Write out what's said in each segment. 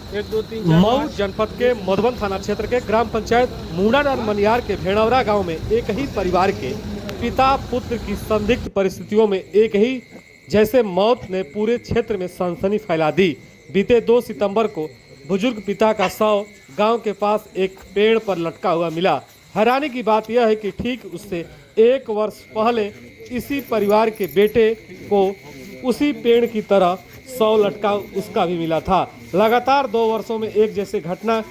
मऊ जनपद के मधुबन थाना क्षेत्र के ग्राम पंचायत मूडाडार मनियार के भेड़वरा गांव में एक ही परिवार के पिता पुत्र की संदिग्ध परिस्थितियों में एक ही जैसे मौत ने पूरे क्षेत्र में सनसनी फैला दी। बीते 2 सितंबर को बुजुर्ग पिता का शव गांव के पास एक पेड़ पर लटका हुआ मिला। हैरानी की बात यह है कि ठीक उससे 1 वर्ष पहले इसी परिवार के बेटे को उसी पेड़ की तरह शव लटका उसका भी मिला था। लगातार 2 वर्षों में एक जैसे घटना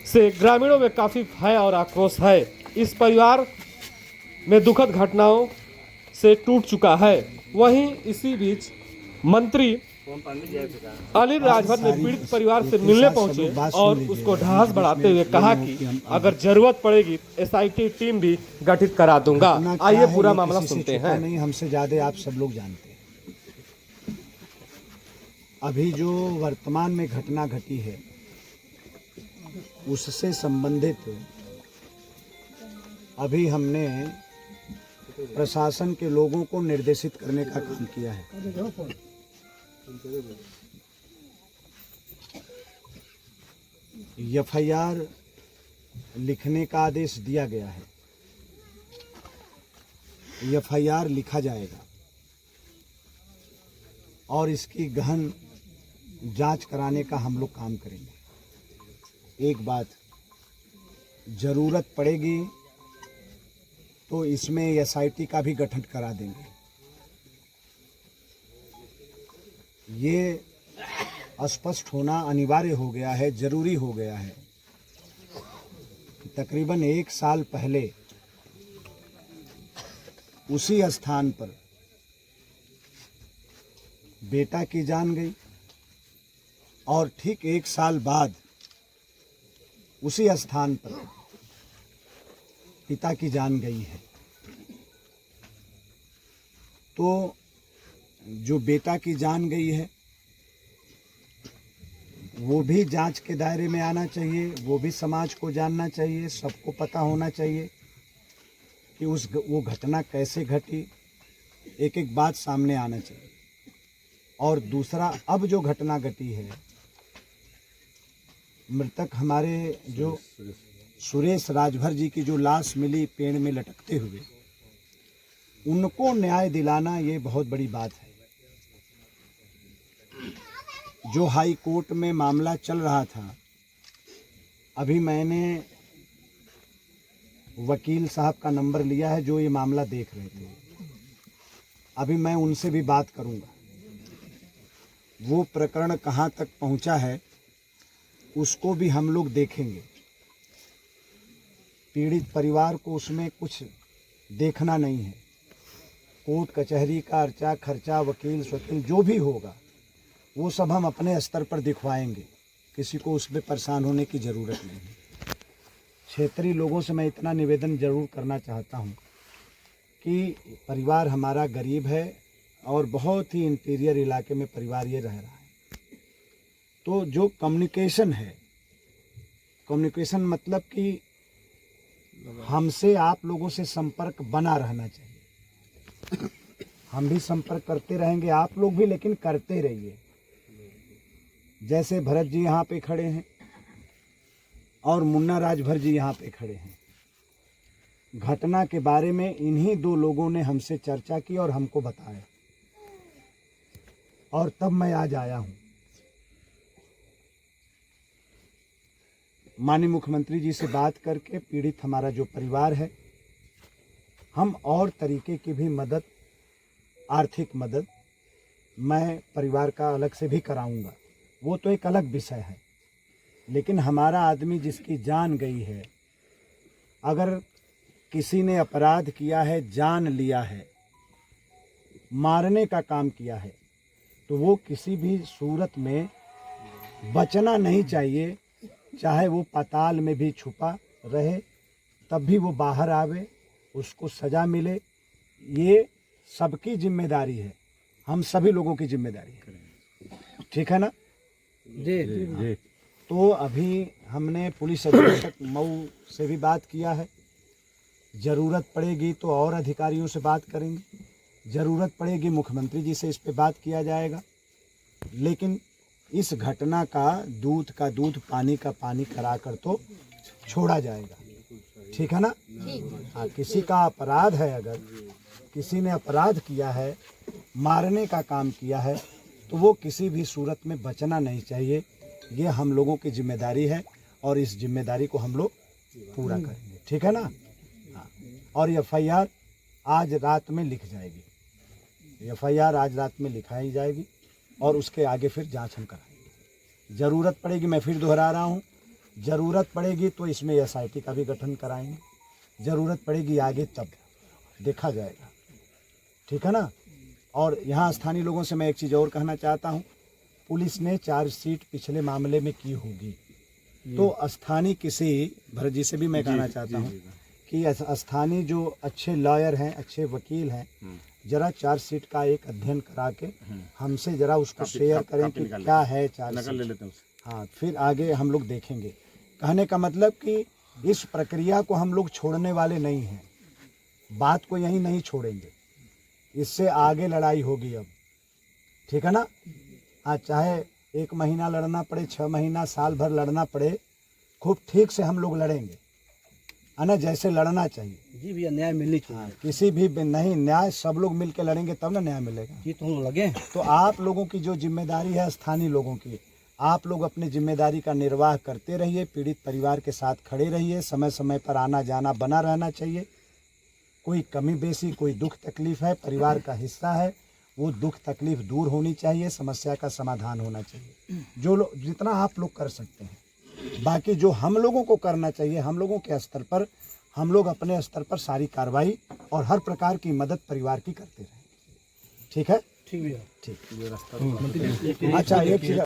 से ग्रामीणों में काफ़ी भय और आक्रोश है। इस परिवार में दुखद घटनाओं से टूट चुका है। वहीं इसी बीच मंत्री अनिल राजभर ने पीड़ित परिवार से मिलने पहुंचे और उसको ढास बढ़ाते हुए कहा कि अगर जरूरत पड़ेगी SIT टीम भी गठित करा दूंगा। आइए पूरा मामला सुनते हैं। नहीं, हमसे ज्यादा आप सब लोग जानते हैं। अभी जो वर्तमान में घटना घटी है उससे संबंधित अभी हमने प्रशासन के लोगों को निर्देशित करने का काम किया है। FIR लिखने का आदेश दिया गया है। FIR लिखा जाएगा और इसकी गहन जांच कराने का हम लोग काम करेंगे। एक बात, जरूरत पड़ेगी तो इसमें SIT का भी गठन करा देंगे। ये स्पष्ट होना अनिवार्य हो गया है, जरूरी हो गया है। तकरीबन 1 साल पहले उसी स्थान पर बेटा की जान गई और ठीक 1 साल बाद उसी स्थान पर पिता की जान गई है। तो जो बेटा की जान गई है वो भी जांच के दायरे में आना चाहिए, वो भी समाज को जानना चाहिए, सबको पता होना चाहिए कि वो घटना कैसे घटी। एक एक बात सामने आना चाहिए। और दूसरा, अब जो घटना घटी है, मृतक हमारे जो सुरेश राजभर जी की जो लाश मिली पेड़ में लटकते हुए, उनको न्याय दिलाना ये बहुत बड़ी बात है। जो हाई कोर्ट में मामला चल रहा था, अभी मैंने वकील साहब का नंबर लिया है जो ये मामला देख रहे थे। अभी मैं उनसे भी बात करूंगा। वो प्रकरण कहाँ तक पहुंचा है उसको भी हम लोग देखेंगे। पीड़ित परिवार को उसमें कुछ देखना नहीं है। कोर्ट कचहरी का अर्चा खर्चा, वकील स्वकील जो भी होगा वो सब हम अपने स्तर पर दिखवाएंगे। किसी को उसमें परेशान होने की ज़रूरत नहीं है। क्षेत्रीय लोगों से मैं इतना निवेदन जरूर करना चाहता हूँ कि परिवार हमारा गरीब है और बहुत ही इंटीरियर इलाके में परिवार ये रह रहा है। तो जो कम्युनिकेशन है, कम्युनिकेशन मतलब कि हमसे आप लोगों से संपर्क बना रहना चाहिए। हम भी संपर्क करते रहेंगे, आप लोग भी, लेकिन करते रहिए। जैसे भरत जी यहाँ पे खड़े हैं और मुन्ना राजभर जी यहाँ पे खड़े हैं। घटना के बारे में इन्हीं 2 लोगों ने हमसे चर्चा की और हमको बताया, और तब मैं आज आया हूँ। माननीय मुख्यमंत्री जी से बात करके पीड़ित हमारा जो परिवार है, हम और तरीके की भी मदद, आर्थिक मदद मैं परिवार का अलग से भी कराऊंगा। वो तो एक अलग विषय है। लेकिन हमारा आदमी जिसकी जान गई है, अगर किसी ने अपराध किया है, जान लिया है, मारने का काम किया है, तो वो किसी भी सूरत में बचना नहीं चाहिए। चाहे वो पाताल में भी छुपा रहे, तब भी वो बाहर आवे, उसको सज़ा मिले। ये सबकी जिम्मेदारी है, हम सभी लोगों की जिम्मेदारी है। ठीक है ना जी। तो अभी हमने पुलिस अधीक्षक मऊ से भी बात किया है। ज़रूरत पड़ेगी तो और अधिकारियों से बात करेंगे, ज़रूरत पड़ेगी मुख्यमंत्री जी से इस पे बात किया जाएगा। लेकिन इस घटना का दूध पानी का पानी करा कर तो छोड़ा जाएगा, ठीक है ना। हाँ, किसी का अपराध है, अगर किसी ने अपराध किया है, मारने का काम किया है, तो वो किसी भी सूरत में बचना नहीं चाहिए। ये हम लोगों की जिम्मेदारी है और इस जिम्मेदारी को हम लोग पूरा करेंगे, ठीक है ना। हाँ, और FIR आज रात में लिख जाएगी, FIR आज रात में लिखाई जाएगी और उसके आगे फिर जांच हम कराएंगे। ज़रूरत पड़ेगी, मैं फिर दोहरा रहा हूँ, ज़रूरत पड़ेगी तो इसमें SIT का भी गठन कराएंगे, ज़रूरत पड़ेगी आगे तब देखा जाएगा, ठीक है ना। और यहाँ स्थानीय लोगों से मैं एक चीज़ और कहना चाहता हूँ, पुलिस ने चार्जशीट पिछले मामले में की होगी, तो स्थानीय किसी भरत जी से भी मैं कहना चाहता हूँ कि स्थानीय जो अच्छे लॉयर हैं, अच्छे वकील हैं, जरा चार्जशीट का एक अध्ययन करा के हमसे जरा उसको शेयर करें कि क्या है चार्जशीट। हाँ, फिर आगे हम लोग देखेंगे। कहने का मतलब कि इस प्रक्रिया को हम लोग छोड़ने वाले नहीं हैं, बात को यहीं नहीं छोड़ेंगे, इससे आगे लड़ाई होगी अब, ठीक है ना। हाँ, चाहे 1 महीना लड़ना पड़े, 6 महीना, साल भर लड़ना पड़े, खूब ठीक से हम लोग लड़ेंगे, है ना, जैसे लड़ना चाहिए जी भैया। न्याय मिलनी चाहिए। किसी भी नहीं, न्याय सब लोग मिल के लड़ेंगे तब ना न्याय मिलेगा जी, तो हम लगे। तो आप लोगों की जो जिम्मेदारी है, स्थानीय लोगों की, आप लोग अपनी जिम्मेदारी का निर्वाह करते रहिए, पीड़ित परिवार के साथ खड़े रहिए, समय समय पर आना जाना बना रहना चाहिए। कोई कमी बेसी, कोई दुख तकलीफ है, परिवार का हिस्सा है, वो दुख तकलीफ दूर होनी चाहिए, समस्या का समाधान होना चाहिए, जो लोग जितना आप लोग कर सकते हैं। बाकी जो हम लोगों को करना चाहिए, हम लोगों के स्तर पर, हम लोग अपने स्तर पर सारी कार्रवाई और हर प्रकार की मदद परिवार की करते रहें, ठीक है। ठीक भैया, ठीक। अच्छा, एक चीज़